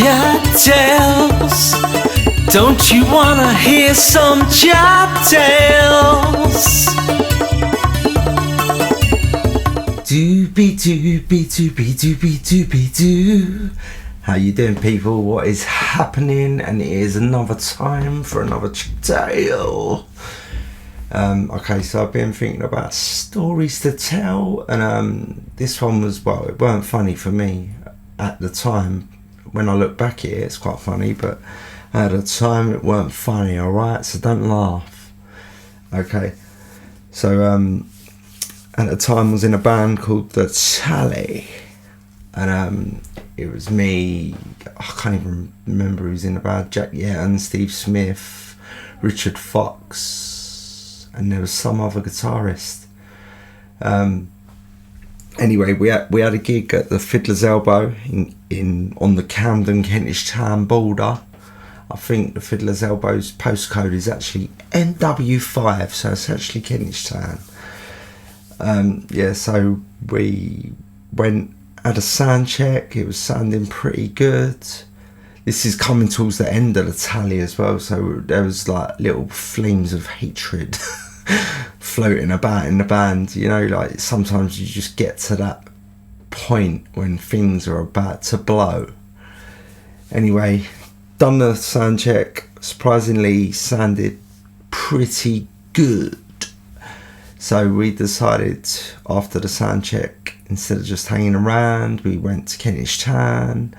Chap tales. Don't you wanna hear some chap tales? Doobie doobie doobie doobie doobie doo. How you doing, people? What is happening? And it is another time for another tale. Okay, so I've been thinking about stories to tell, and this one was, well, it weren't funny for me at the time. When I look back at it, it's quite funny, but at the time it weren't funny, alright? So don't laugh. Okay, so at the time I was in a band called The Tally, and it was me, I can't even remember who was in the band, Jack Yetton, Steve Smith, Richard Fox, and there was some other guitarist. Anyway, we had a gig at the Fiddler's Elbow in on the Camden Kentish Town border. I think the Fiddler's Elbow's postcode is actually NW5, so it's actually Kentish Town. So we went, had a sound check. It was sounding pretty good. This is coming towards the end of the Tally as well, so there was like little flames of hatred floating about in the band. You know, like sometimes you just get to that point when things are about to blow. Anyway, done the sound check. Surprisingly sounded pretty good. So we decided after the sound check, instead of just hanging around, we went to Kentish Town,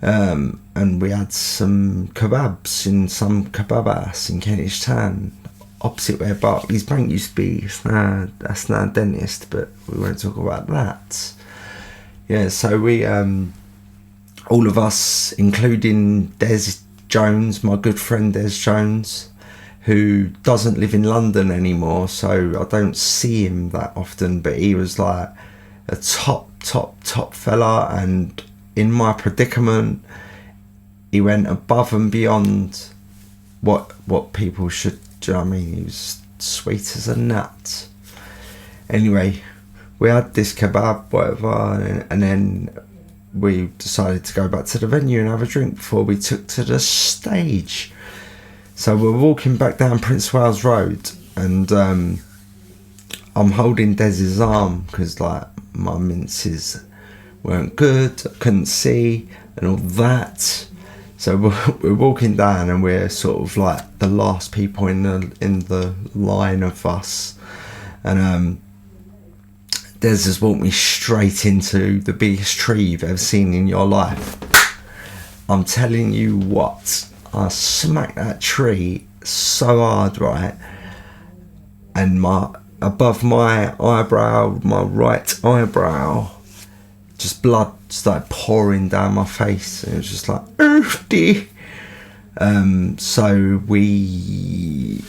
and we had some kebabs in some kebab house in Kentish Town, opposite where Barclays Bank used to be. That's now a dentist, but we won't talk about that. Yeah, so we, all of us, including Des Jones, my good friend Des Jones, who doesn't live in London anymore, so I don't see him that often, but he was like a top fella, and in my predicament, he went above and beyond what people should. Do you know what I mean? He was sweet as a nut. Anyway, we had this kebab, whatever, and then we decided to go back to the venue and have a drink before we took to the stage. So we're walking back down Prince Wales Road, and I'm holding Des's arm because like my minces weren't good, I couldn't see and all that. So we're walking down, and we're sort of like the last people in the line of us, and Des has walked me straight into the biggest tree you've ever seen in your life. I'm telling you what, I smacked that tree so hard, right? And above my eyebrow, my right eyebrow, just blood started pouring down my face, and it was just like, dear. So we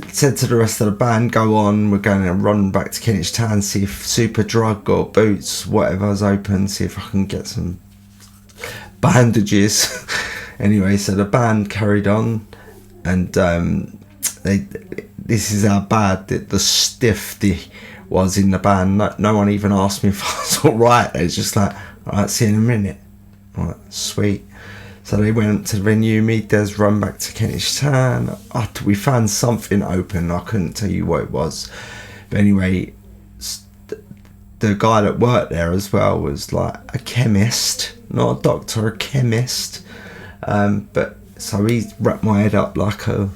said to the rest of the band, go on, we're going to run back to Kentish Town, see if Super Drug or Boots, whatever's open, see if I can get some bandages. Anyway, so the band carried on, and this is how bad the stiff was in the band. No one even asked me if I was alright. They was just like, alright, see you in a minute. Alright, sweet. So they went to the venue, me, Des, run back to Kentish Town. We found something open, I couldn't tell you what it was. But anyway, the guy that worked there as well was like a chemist, not a doctor, a chemist. But so he wrapped my head up like a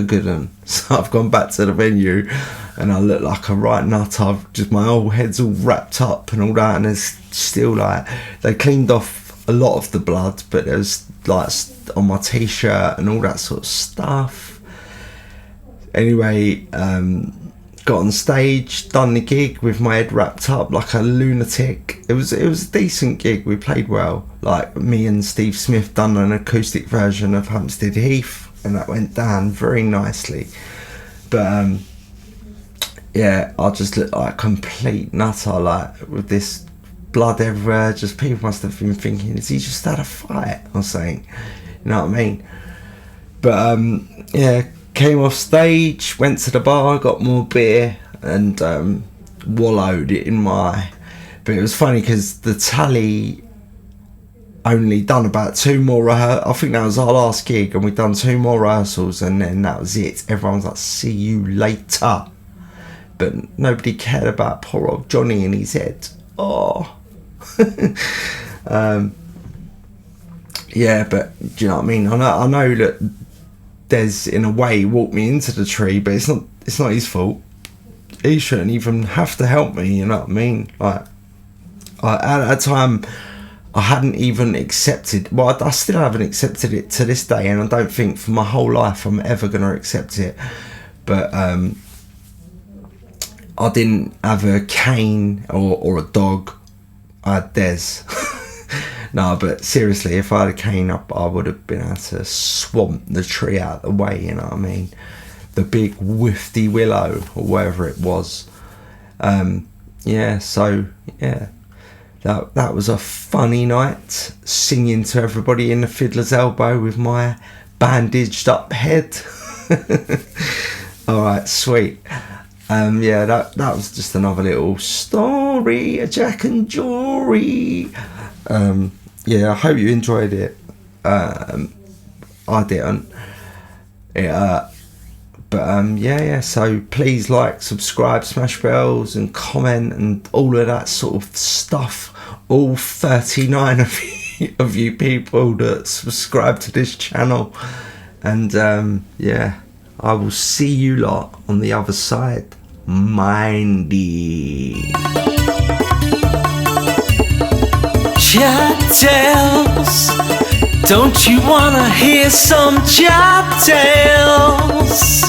good one. So I've gone back to the venue, and I look like a right nut. My whole head's all wrapped up and all that, and there's still like, they cleaned off a lot of the blood, but there's like on my t-shirt and all that sort of stuff. Anyway, got on stage, done the gig with my head wrapped up like a lunatic. It was a decent gig. We played well. Like me and Steve Smith done an acoustic version of Hampstead Heath, and that went down very nicely. But yeah, I just looked like a complete nutter, like with this blood everywhere. Just people must have been thinking, is he just had a fight or something? You know what I mean? But yeah, came off stage, went to the bar, got more beer, and wallowed it in my. But it was funny because the Tally only done about 2 more I think that was our last gig, and we'd done 2 more rehearsals, and then that was it. Everyone was like, see you later. But nobody cared about poor old Johnny in his head. Oh. Yeah, but do you know what I mean? I know that Des, in a way, walked me into the tree, but it's not his fault. He shouldn't even have to help me, you know what I mean? Like, at that time, I hadn't even accepted, well, I still haven't accepted it to this day, and I don't think for my whole life I'm ever going to accept it. But I didn't have a cane or a dog. I had Des. No, but seriously, if I had a cane up, I would have been able to swamp the tree out of the way, you know what I mean? The big wifty willow, or whatever it was. Yeah, so, yeah. That was a funny night, singing to everybody in the Fiddler's Elbow with my bandaged up head. Alright, sweet. Yeah, that was just another little story, a Jack and Jory. Yeah, I hope you enjoyed it. I didn't. But yeah, so please like, subscribe, smash bells and comment and all of that sort of stuff. All 39 of you people that subscribe to this channel. And yeah, I will see you lot on the other side. Mindy. Chap tales. Don't you wanna hear some chap tales?